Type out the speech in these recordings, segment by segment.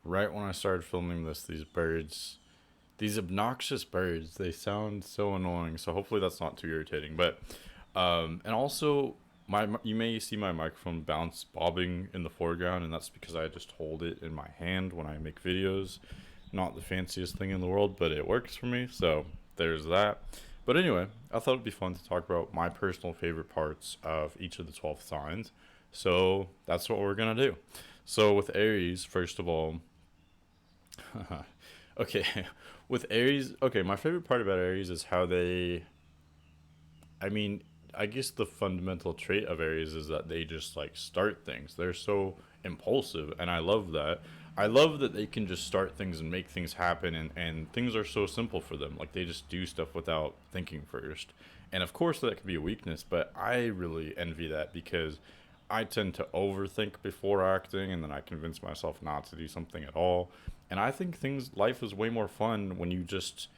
right when I started filming this, these obnoxious birds, they sound so annoying. So hopefully that's not too irritating. But and also you may see my microphone bounce bobbing in the foreground, and that's because I just hold it in my hand when I make videos. Not the fanciest thing in the world, but it works for me. So there's that. But anyway, I thought it'd be fun to talk about my personal favorite parts of each of the 12 signs. So that's what we're gonna do. So with Aries, first of all, okay, with Aries, okay, my favorite part about Aries is how I mean, I guess the fundamental trait of Aries is that they just like start things. They're so impulsive, and I love that. I love that they can just start things and make things happen, and things are so simple for them. Like they just do stuff without thinking first. And of course, that could be a weakness, but I really envy that because I tend to overthink before acting, and then I convince myself not to do something at all. And I think life is way more fun when you just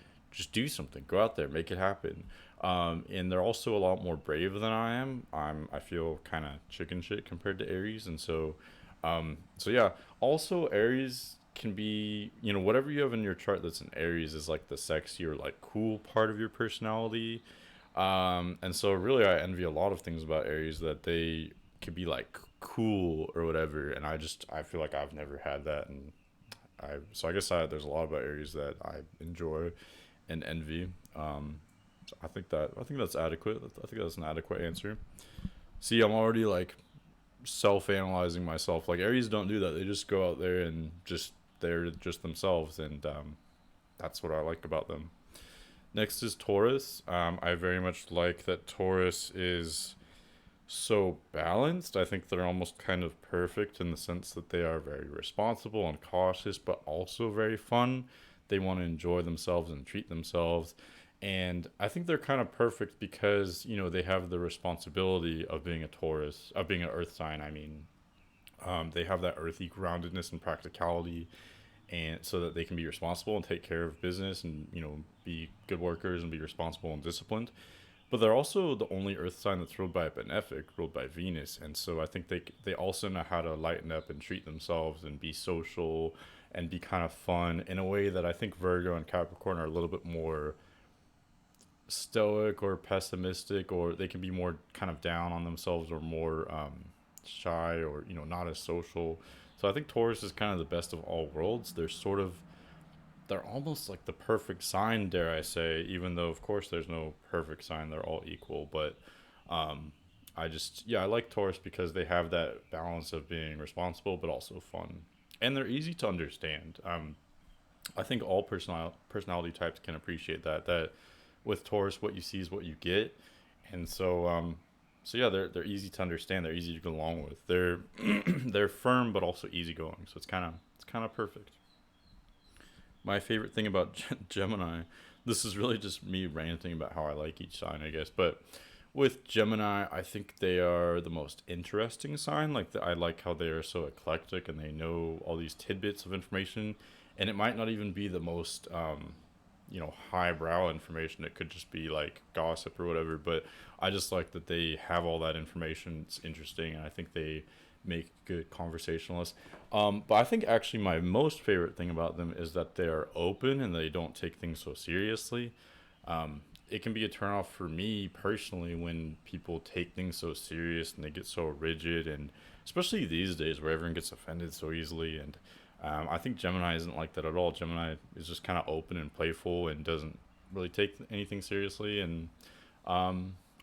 do something, go out there, make it happen. And they're also a lot more brave than I am. I feel kind of chicken shit compared to Aries, and so yeah. Also, Aries can be, whatever you have in your chart that's an Aries is like the sexy or like cool part of your personality. And so really, I envy a lot of things about Aries that they could be like cool or whatever, and I feel like I've never had that, and I guess there's a lot about Aries that I enjoy and envy. So I think that's adequate. I think that's an adequate answer. See, I'm already like self-analyzing myself. Like Aries don't do that. They just go out there and they're just themselves, and that's what I like about them. Next is Taurus. I very much like that Taurus is so balanced. I think they're almost kind of perfect in the sense that they are very responsible and cautious, but also very fun. They want to enjoy themselves and treat themselves. And I think they're kind of perfect because, they have the responsibility of being a Taurus, of being an earth sign. I mean, they have that earthy groundedness and practicality, and so that they can be responsible and take care of business and, be good workers and be responsible and disciplined. But they're also the only Earth sign that's ruled by a benefic, ruled by Venus, and so I think they also know how to lighten up and treat themselves and be social and be kind of fun in a way that I think Virgo and Capricorn are a little bit more stoic or pessimistic, or they can be more kind of down on themselves or more shy or not as social. So I think Taurus is kind of the best of all worlds. They're almost like the perfect sign, dare I say, even though of course there's no perfect sign, they're all equal. But I like Taurus because they have that balance of being responsible but also fun, and they're easy to understand. I think all personality types can appreciate that with Taurus, what you see is what you get, and so yeah, they're easy to understand. They're easy to get along with. They're firm but also easygoing. So it's kind of perfect. My favorite thing about Gemini, this is really just me ranting about how I like each sign, I guess. But with Gemini, I think they are the most interesting sign. I like how they are so eclectic and they know all these tidbits of information, and it might not even be the most highbrow information. It could just be like gossip or whatever. But I just like that they have all that information. It's interesting, and I think they make good conversationalists. But I think actually my most favorite thing about them is that they are open and they don't take things so seriously. It can be a turnoff for me personally when people take things so serious and they get so rigid, and especially these days where everyone gets offended so easily. And I think Gemini isn't like that at all. Gemini is just kind of open and playful and doesn't really take anything seriously. And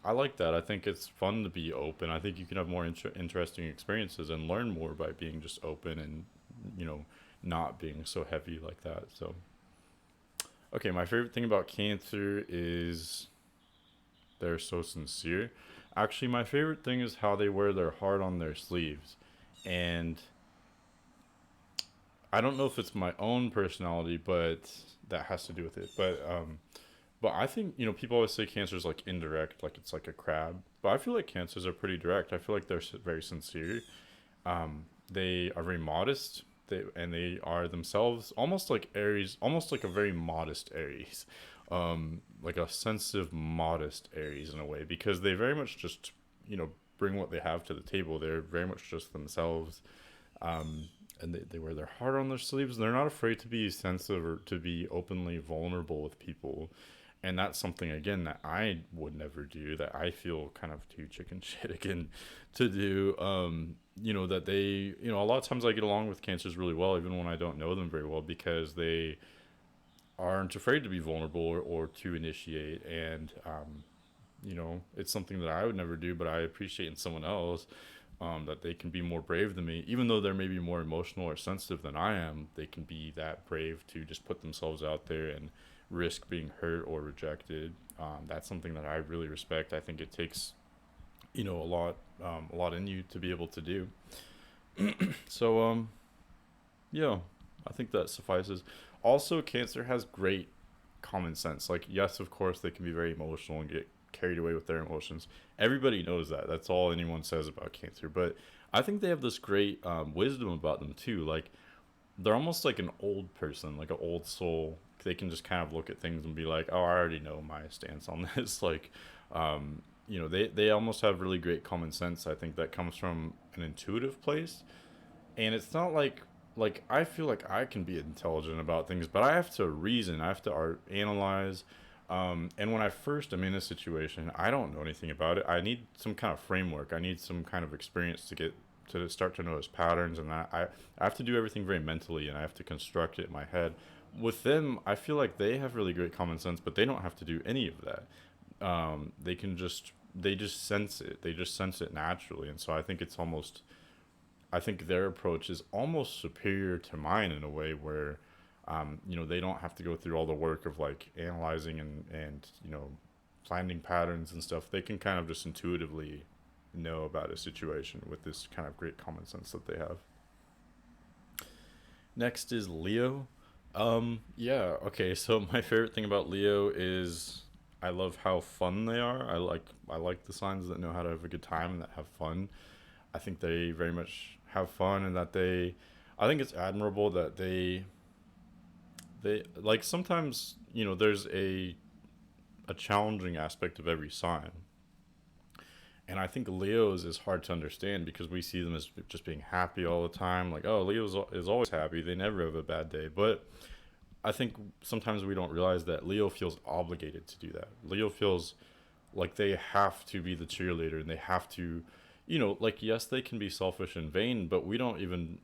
I like that. I think it's fun to be open. I think you can have more interesting experiences and learn more by being just open and, you know, not being so heavy like that. So, okay, my favorite thing about Cancer is they're so sincere. Actually, my favorite thing is how they wear their heart on their sleeves. And I don't know if it's my own personality, but that has to do with it. But I think people always say Cancer's like indirect, like it's like a crab. But I feel like Cancers are pretty direct. I feel like they're very sincere. They are very modest. They are themselves almost like Aries, almost like a very modest Aries, like a sensitive, modest Aries in a way, because they very much just bring what they have to the table. They're very much just themselves. Um, and they wear their heart on their sleeves. They're not afraid to be sensitive or to be openly vulnerable with people. And that's something, again, that I would never do, that I feel kind of too chicken shit again to do. That they, a lot of times I get along with cancers really well, even when I don't know them very well, because they aren't afraid to be vulnerable, or to initiate. And it's something that I would never do, but I appreciate in someone else, that they can be more brave than me. Even though they're maybe more emotional or sensitive than I am, they can be that brave to just put themselves out there and risk being hurt or rejected. That's something that I really respect. I think it takes, a lot in you to be able to do. So, yeah, I think that suffices. Also, Cancer has great common sense. Like, yes, of course, they can be very emotional and get carried away with their emotions. Everybody knows that. That's all anyone says about Cancer. But I think they have this great wisdom about them too. Like, they're almost like an old person, like an old soul. They can just kind of look at things and be like, "Oh, I already know my stance on this." Like, they almost have really great common sense. I think that comes from an intuitive place, and it's not like I feel like I can be intelligent about things, but I have to reason, I have to analyze. And when I first am in a situation, I don't know anything about it. I need some kind of framework. I need some kind of experience to get to start to notice patterns, and that I have to do everything very mentally, and I have to construct it in my head. With them, I feel like they have really great common sense, but they don't have to do any of that. They just sense it. They just sense it naturally, and so I think their approach is almost superior to mine in a way where, they don't have to go through all the work of like analyzing and finding patterns and stuff. They can kind of just intuitively know about a situation with this kind of great common sense that they have. Next is Leo. Yeah, okay, so my favorite thing about Leo is I love how fun they are. I like the signs that know how to have a good time and that have fun. I think they very much have fun, and that I think it's admirable that they like, sometimes, there's a challenging aspect of every sign. And I think Leo's is hard to understand because we see them as just being happy all the time. Like, oh, Leo's is always happy. They never have a bad day. But I think sometimes we don't realize that Leo feels obligated to do that. Leo feels like they have to be the cheerleader, and they have to, like, yes, they can be selfish and vain, but we don't even,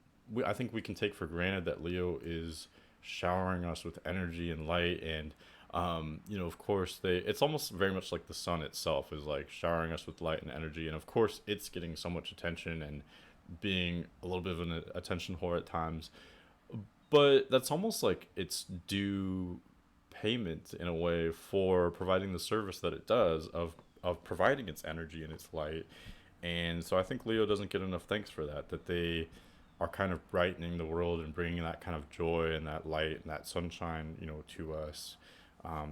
I think we can take for granted that Leo is showering us with energy and light. And, of course, it's almost very much like the sun itself is like showering us with light and energy. And of course, it's getting so much attention and being a little bit of an attention whore at times. But that's almost like it's due payment in a way for providing the service that it does of providing its energy and its light. And so I think Leo doesn't get enough thanks for that, that they are kind of brightening the world and bringing that kind of joy and that light and that sunshine, to us.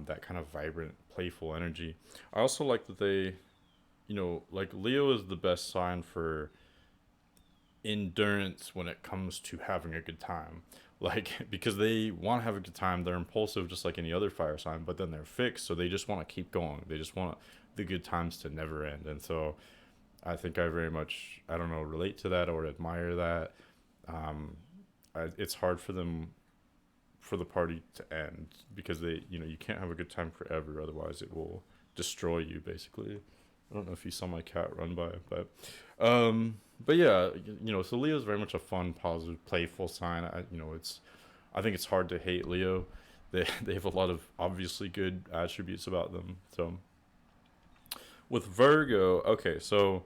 That kind of vibrant, playful energy. I also like that they, like, Leo is the best sign for endurance when it comes to having a good time. Like, because they want to have a good time, they're impulsive just like any other fire sign, but then they're fixed, so they just want to keep going. They just want the good times to never end. And so I think I very much, I don't know, relate to that or admire that. It's hard for them, for the party to end, because you can't have a good time forever, otherwise it will destroy you, basically. I don't know if you saw my cat run by, but yeah, so Leo's very much a fun, positive, playful sign. I think it's hard to hate Leo. They have a lot of obviously good attributes about them. So with Virgo, okay, so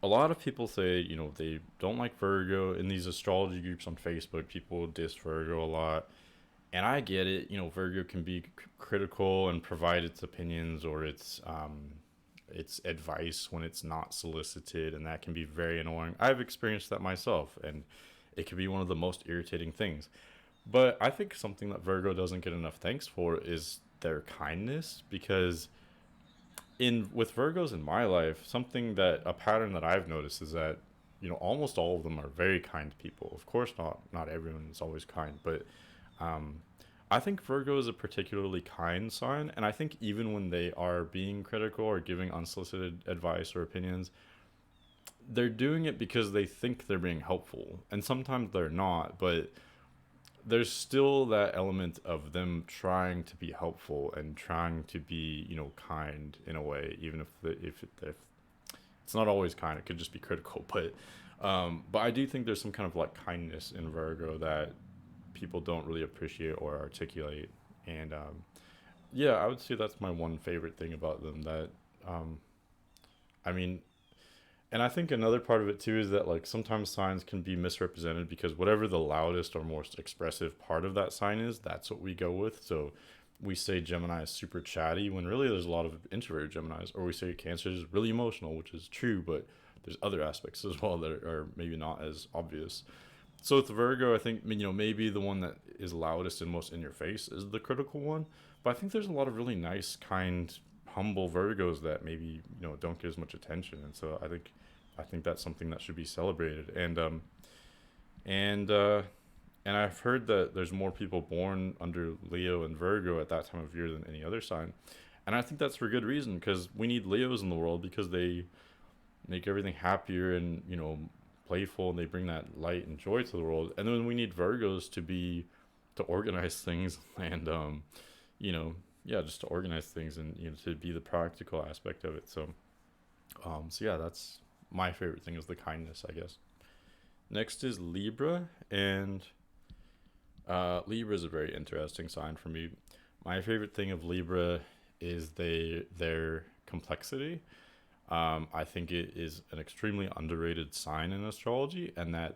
a lot of people say, they don't like Virgo. In these astrology groups on Facebook, people diss Virgo a lot. And I get it. Virgo can be critical and provide its opinions or its advice when it's not solicited, and that can be very annoying. I've experienced that myself, and it can be one of the most irritating things. But I think something that Virgo doesn't get enough thanks for is their kindness, because in with Virgos in my life, something that a pattern that I've noticed is that almost all of them are very kind people. Of course, not everyone is always kind, but um, I think Virgo is a particularly kind sign, and I think even when they are being critical or giving unsolicited advice or opinions, they're doing it because they think they're being helpful, and sometimes they're not, but there's still that element of them trying to be helpful and trying to be, kind in a way, even if it's not always kind, it could just be critical. But I do think there's some kind of like kindness in Virgo that people don't really appreciate or articulate, and yeah, I would say that's my one favorite thing about them. That um, I mean, and I think another part of it too is that like sometimes signs can be misrepresented because whatever the loudest or most expressive part of that sign is, that's what we go with. So we say Gemini is super chatty when really there's a lot of introverted Geminis, or we say Cancer is really emotional, which is true, but there's other aspects as well that are maybe not as obvious. So with Virgo, I think maybe the one that is loudest and most in your face is the critical one, but I think there's a lot of really nice, kind, humble Virgos that maybe don't get as much attention, and so I think that's something that should be celebrated. And and I've heard that there's more people born under Leo and Virgo at that time of year than any other sign, and I think that's for good reason because we need Leos in the world because they make everything happier and playful, and they bring that light and joy to the world. And then we need Virgos to organize things and yeah, just to organize things and to be the practical aspect of it. So yeah, that's my favorite thing is the kindness, I guess. Next is Libra, and Libra is a very interesting sign for me. My favorite thing of Libra is their complexity. I think it is an extremely underrated sign in astrology, and that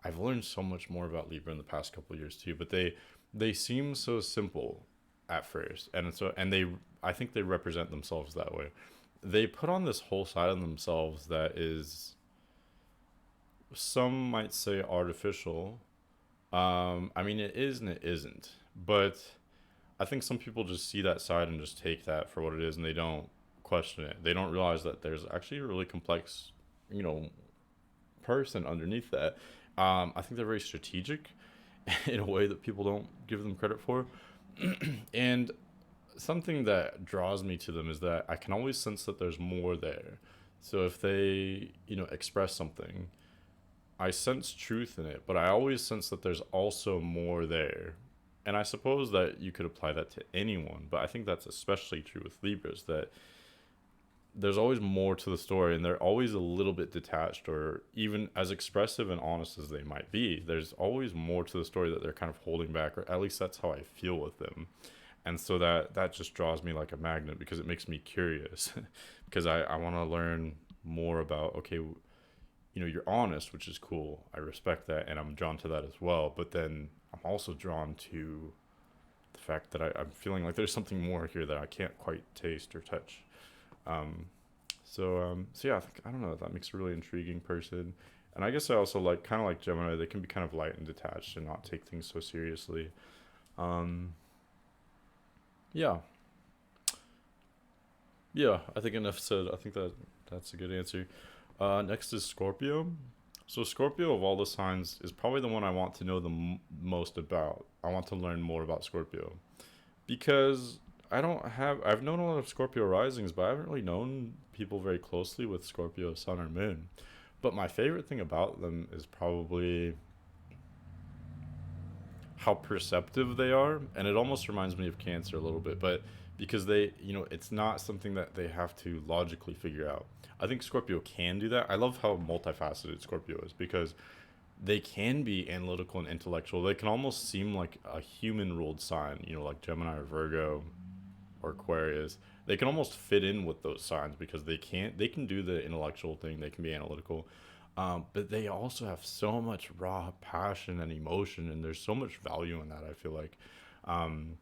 I've learned so much more about Libra in the past couple of years too. But they seem so simple at first, and I think they represent themselves that way. They put on this whole side of themselves that is, some might say, artificial. I mean, it is and it isn't, but I think some people just see that side and just take that for what it is, and they don't question it. They don't realize that there's actually a really complex, you know, person underneath that. I think they're very strategic in a way that people don't give them credit for. And something that draws me to them is that I can always sense that there's more there. So if they, express something, I sense truth in it, but I always sense that there's also more there. And I suppose that you could apply that to anyone, but I think that's especially true with Libras, that there's always more to the story, and they're always a little bit detached, or even as expressive and honest as they might be, there's always more to the story that they're kind of holding back, or at least that's how I feel with them. And so that just draws me like a magnet because it makes me curious because I want to learn more about, okay, you're honest, which is cool. I respect that, and I'm drawn to that as well. But then I'm also drawn to the fact that I'm feeling like there's something more here that I can't quite taste or touch. So yeah, I don't know. That makes a really intriguing person, and I guess I also like kind of like Gemini. They can be kind of light and detached and not take things so seriously. Um, yeah, yeah. I think enough said. I think that's a good answer. Next is Scorpio. So Scorpio of all the signs is probably the one I want to know the most about. I want to learn more about Scorpio because I've known a lot of Scorpio risings, but I haven't really known people very closely with Scorpio sun or moon. But my favorite thing about them is probably how perceptive they are, and it almost reminds me of Cancer a little bit, but because it's not something that they have to logically figure out. I think Scorpio can do that. I love how multifaceted Scorpio is because they can be analytical and intellectual. They can almost seem like a human ruled sign, like Gemini or Virgo or Aquarius. They can almost fit in with those signs because they can do the intellectual thing, they can be analytical. But they also have so much raw passion and emotion, and there's so much value in that, I feel like. Um,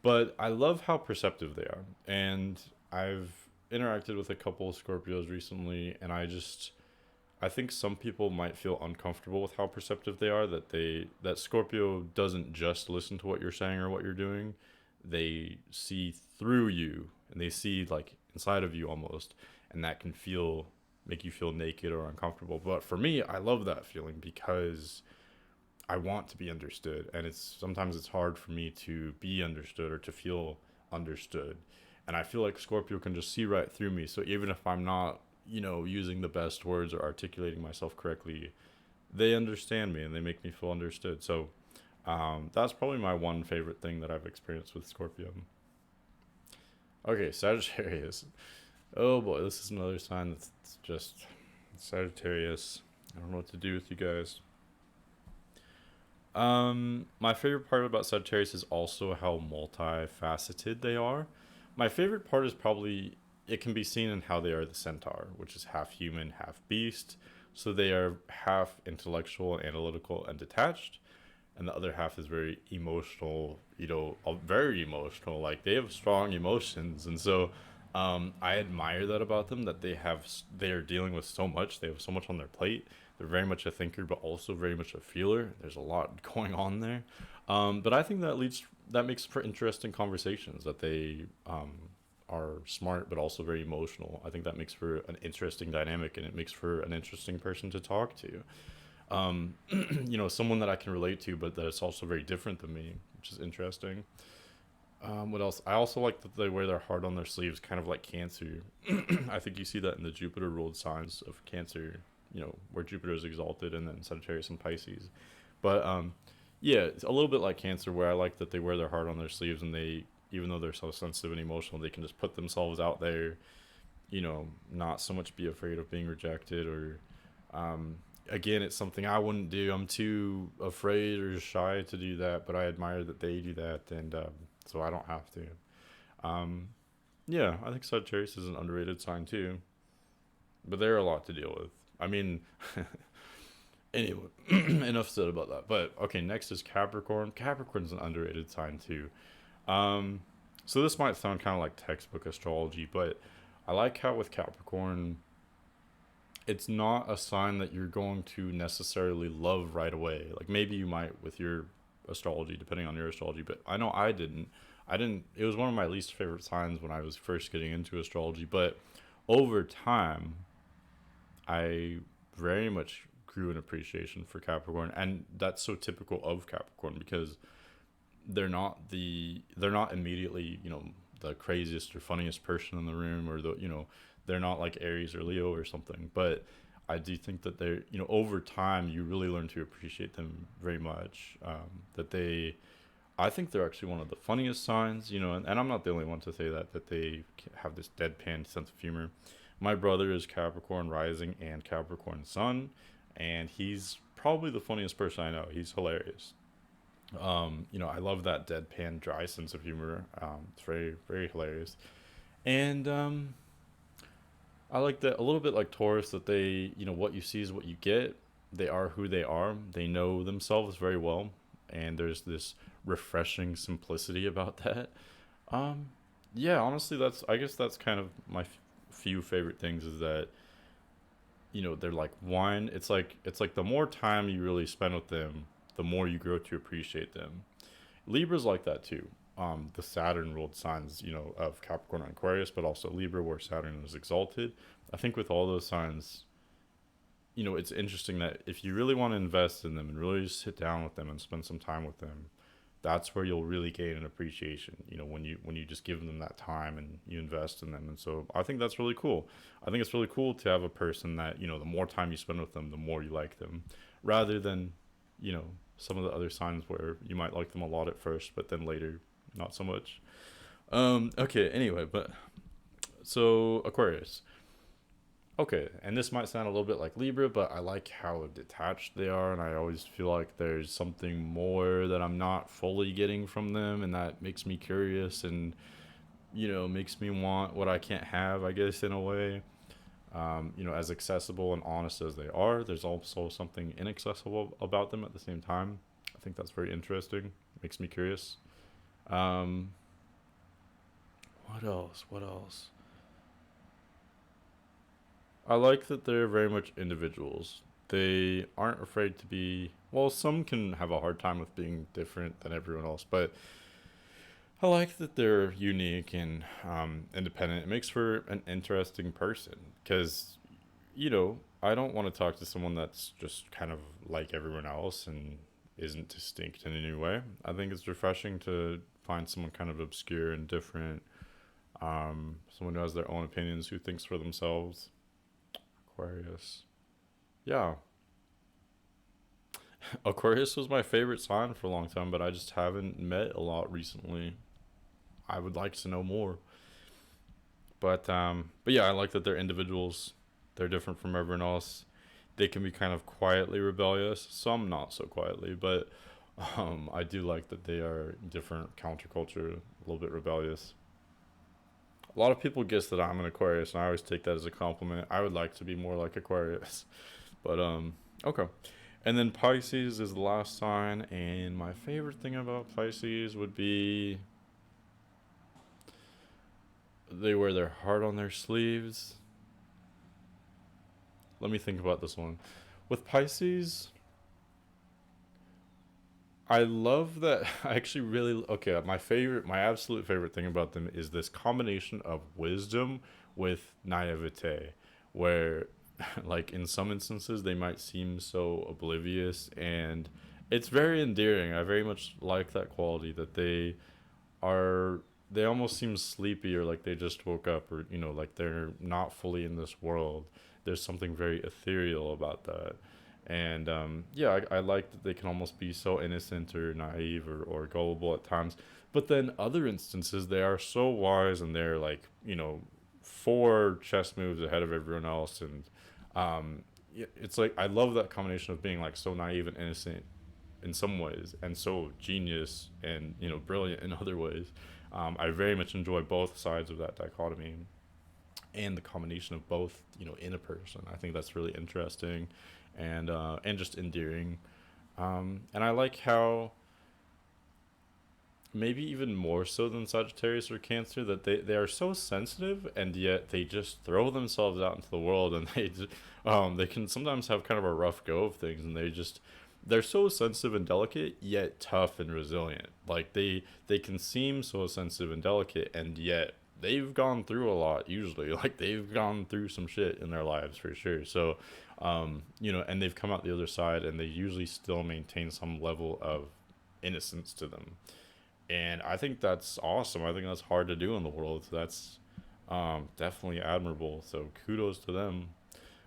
but I love how perceptive they are. And I've interacted with a couple of Scorpios recently, and I think some people might feel uncomfortable with how perceptive they are, that Scorpio doesn't just listen to what you're saying or what you're doing. They see through you, and they see like inside of you almost, and that can make you feel naked or uncomfortable. But for me, I love that feeling because I want to be understood, and sometimes it's hard for me to be understood or to feel understood. And I feel like Scorpio can just see right through me. So even if I'm not, using the best words or articulating myself correctly, they understand me and they make me feel understood. So that's probably my one favorite thing that I've experienced with Scorpio. Okay, Sagittarius. Oh boy, this is another sign that's just Sagittarius. I don't know what to do with you guys. My favorite part about Sagittarius is also how multifaceted they are. My favorite part is probably it can be seen in how they are the centaur, which is half human, half beast. So they are half intellectual, analytical, and detached, and the other half is very emotional. Very emotional. Like they have strong emotions, and so I admire that about them. That they are dealing with so much. They have so much on their plate. They're very much a thinker, but also very much a feeler. There's a lot going on there, but I think that makes for interesting conversations. That they are smart, but also very emotional. I think that makes for an interesting dynamic, and it makes for an interesting person to talk to. Someone that I can relate to, but that is also very different than me, which is interesting. What else? I also like that they wear their heart on their sleeves, kind of like Cancer. I think you see that in the Jupiter ruled signs of Cancer, where Jupiter is exalted, and then Sagittarius and Pisces. But yeah, it's a little bit like Cancer, where I like that they wear their heart on their sleeves, and even though they're so sensitive and emotional, they can just put themselves out there, not so much be afraid of being rejected or um, again, it's something I wouldn't do. I'm too afraid or shy to do that, but I admire that they do that, and so I don't have to. Um, yeah, I think Sagittarius is an underrated sign too, but they're a lot to deal with. I mean, anyway, enough said about that. But okay, next is Capricorn. Capricorn's an underrated sign too. Um, so this might sound kind of like textbook astrology, but I like how with Capricorn, it's not a sign that you're going to necessarily love right away. Like maybe you might with your astrology, depending on your astrology, but I know I didn't. I didn't. It was one of my least favorite signs when I was first getting into astrology, but over time, I very much grew an appreciation for Capricorn, and that's so typical of Capricorn because they're not immediately the craziest or funniest person in the room, or they're not like Aries or Leo or something, but I do think that they're over time you really learn to appreciate them very much. That they I think they're actually one of the funniest signs, and I'm not the only one to say that they have this deadpan sense of humor. My brother is Capricorn rising and Capricorn sun, and he's probably the funniest person I know. He's hilarious. I love that deadpan, dry sense of humor. It's very, very hilarious. And I like that a little bit like Taurus, that what you see is what you get. They are who they are. They know themselves very well. And there's this refreshing simplicity about that. Um, yeah, honestly, I guess that's kind of my few favorite things is that, they're like wine. It's like the more time you really spend with them, the more you grow to appreciate them. Libra's like that too. The Saturn ruled signs, of Capricorn and Aquarius, but also Libra, where Saturn is exalted. I think with all those signs, it's interesting that if you really want to invest in them and really just sit down with them and spend some time with them, that's where you'll really gain an appreciation. When you just give them that time and you invest in them, and so I think that's really cool. I think it's really cool to have a person that the more time you spend with them, the more you like them, rather than you know some of the other signs where you might like them a lot at first, but then later not so much. Okay. Anyway, but so Aquarius. Okay, and this might sound a little bit like Libra, but I like how detached they are, and I always feel like there's something more that I'm not fully getting from them, and that makes me curious and, makes me want what I can't have, I guess, in a way. As accessible and honest as they are, there's also something inaccessible about them at the same time. I think that's very interesting. Makes me curious. Um, what else? What else? I like that they're very much individuals. They aren't afraid to be. Well, some can have a hard time with being different than everyone else, but I like that they're unique and independent. It makes for an interesting person because, I don't want to talk to someone that's just kind of like everyone else and isn't distinct in any way. I think it's refreshing to find someone kind of obscure and different, someone who has their own opinions, who thinks for themselves. Aquarius. Yeah. Aquarius was my favorite sign for a long time, but I just haven't met a lot recently. I would like to know more. But yeah, I like that they're individuals. They're different from everyone else. They can be kind of quietly rebellious, some not so quietly, but I do like that they are different, counterculture, a little bit rebellious. A lot of people guess that I'm an Aquarius, and I always take that as a compliment. I would like to be more like Aquarius, but okay. And then Pisces is the last sign, and my favorite thing about Pisces would be they wear their heart on their sleeves. Let me think about this one. With Pisces, I love that. I actually really okay. My absolute favorite thing about them is this combination of wisdom with naivete, where, like in some instances, they might seem so oblivious, and it's very endearing. I very much like that quality that are. They almost seem sleepy or like they just woke up, or like they're not fully in this world. There's something very ethereal about that. And yeah, I like that they can almost be so innocent or naive or gullible at times. But then other instances, they are so wise and they're like, four chess moves ahead of everyone else. And it's like, I love that combination of being like so naive and innocent in some ways and so genius and, brilliant in other ways. I very much enjoy both sides of that dichotomy and the combination of both, in a person. I think that's really interesting and just endearing. And I like how maybe even more so than Sagittarius or Cancer that they are so sensitive and yet they just throw themselves out into the world and they can sometimes have kind of a rough go of things and they're so sensitive and delicate yet tough and resilient. Like they can seem so sensitive and delicate and yet they've gone through a lot usually. Like they've gone through some shit in their lives for sure. So and they've come out the other side and they usually still maintain some level of innocence to them. And I think that's awesome. I think that's hard to do in the world. That's definitely admirable. So kudos to them.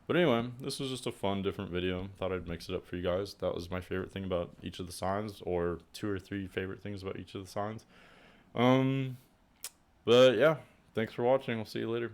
But anyway, this was just a fun, different video. Thought I'd mix it up for you guys. That was my favorite thing about each of the signs, or two or three favorite things about each of the signs. Um, but yeah, thanks for watching. I'll see you later.